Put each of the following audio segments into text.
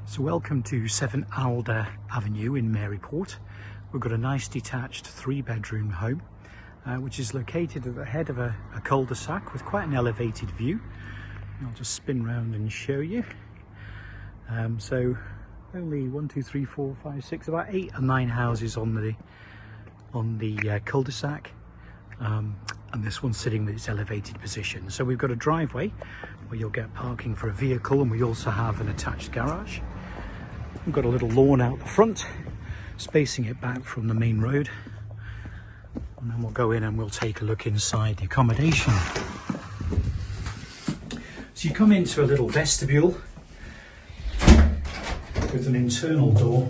So welcome to 7 Alder Avenue in Maryport. We've got a nice detached 3-bedroom home which is located at the head of a cul-de-sac with quite an elevated view. I'll just spin round and show you. So only 1, 2, 3, 4, 5, 6, about 8 or 9 houses on the cul-de-sac, and this one's sitting with its elevated position. So we've got a driveway where you'll get parking for a vehicle, and we also have an attached garage. We've got a little lawn out the front, spacing it back from the main road, and then we'll go in and we'll take a look inside the accommodation. So you come into a little vestibule with an internal door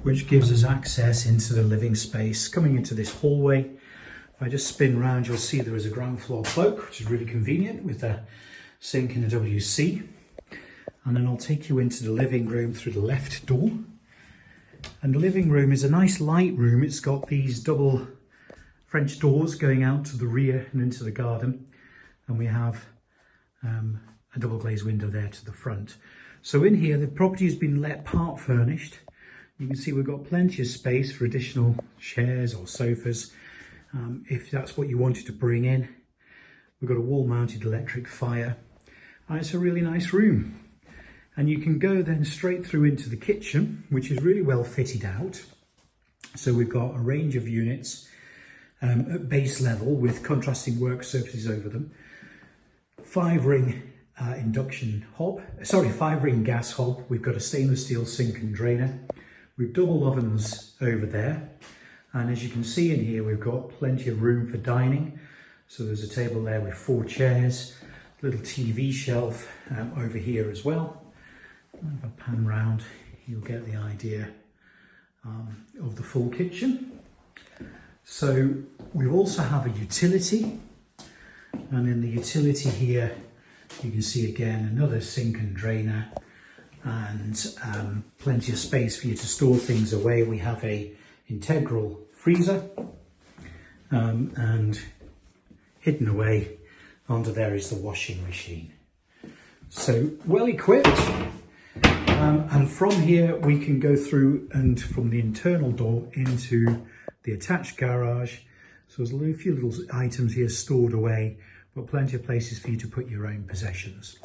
which gives us access into the living space. Coming into this hallway, if I just spin round, you'll see there is a ground floor cloak, which is really convenient with a sink and a WC. And then I'll take you into the living room through the left door. And the living room is a nice light room. It's got these double French doors going out to the rear and into the garden. And we have a double glazed window there to the front. So in here, the property has been let part furnished. You can see we've got plenty of space for additional chairs or sofas, if that's what you wanted to bring in. We've got a wall mounted electric fire. And it's a really nice room. And you can go then straight through into the kitchen, which is really well fitted out. So we've got a range of units at base level with contrasting work surfaces over them. 5-ring five-ring gas hob. We've got a stainless steel sink and drainer. We've double ovens over there. And as you can see in here, we've got plenty of room for dining. So there's a table there with 4 chairs, little TV shelf over here as well. If I pan round, you'll get the idea of the full kitchen. So we also have a utility, and in the utility here you can see again another sink and drainer, and plenty of space for you to store things away. We have a integral freezer, and hidden away under there is the washing machine. So well equipped. And from here we can go through and from the internal door into the attached garage. So there's a few little items here stored away, but plenty of places for you to put your own possessions.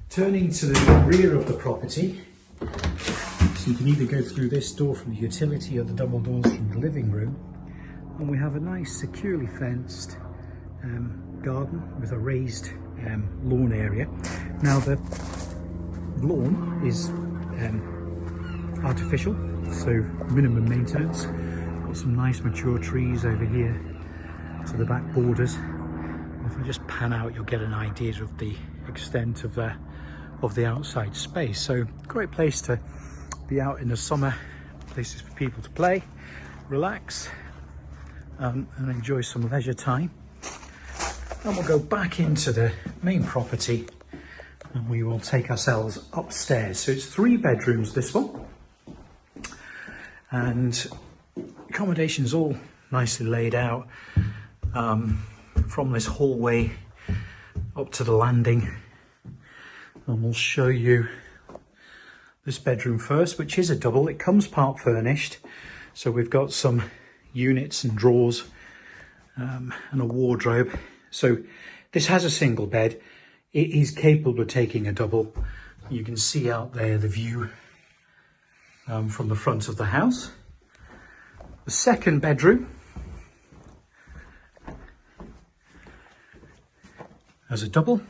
Turning to the rear of the property, so you can either go through this door from the utility or the double doors from the living room. And we have a nice securely fenced garden with a raised lawn area. Now the lawn is artificial, so minimum maintenance. Got some nice mature trees over here to the back borders. If I just pan out, you'll get an idea of the extent of the outside space. So great place to be out in the summer, places for people to play, relax, and enjoy some leisure time. And we'll go back into the main property and we will take ourselves upstairs. So it's 3 bedrooms, this one, and accommodation is all nicely laid out from this hallway up to the landing. And we'll show you this bedroom first, which is a double. It comes part furnished, so we've got some units and drawers and a wardrobe. So this has a single bed. It is capable of taking a double. You can see out there the view from the front of the house. The second bedroom has a double.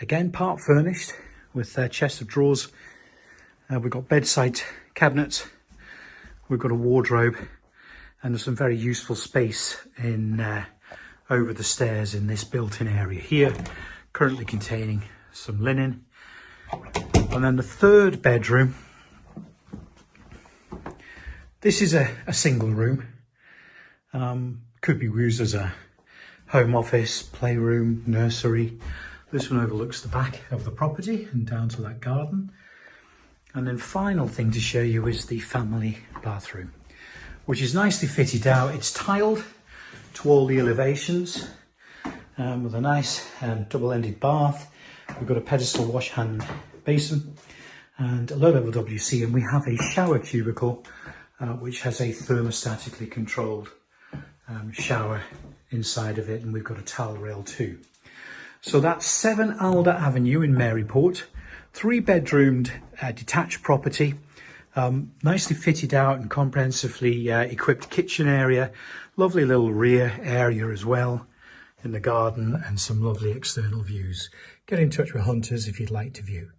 Again, part furnished with a chest of drawers. We've got bedside cabinets. We've got a wardrobe, and there's some very useful space in over the stairs in this built-in area here, currently containing some linen. And then the third bedroom, this is a single room. Could be used as a home office, playroom, nursery. This one overlooks the back of the property and down to that garden. And then final thing to show you is the family bathroom, which is nicely fitted out. It's tiled to all the elevations with a nice double-ended bath. We've got a pedestal wash hand basin and a low-level WC, and we have a shower cubicle which has a thermostatically controlled shower inside of it, and we've got a towel rail too. So that's 7 Alder Avenue in Maryport, 3-bedroomed detached property, nicely fitted out and comprehensively equipped kitchen area, lovely little rear area as well in the garden, and some lovely external views. Get in touch with Hunters if you'd like to view.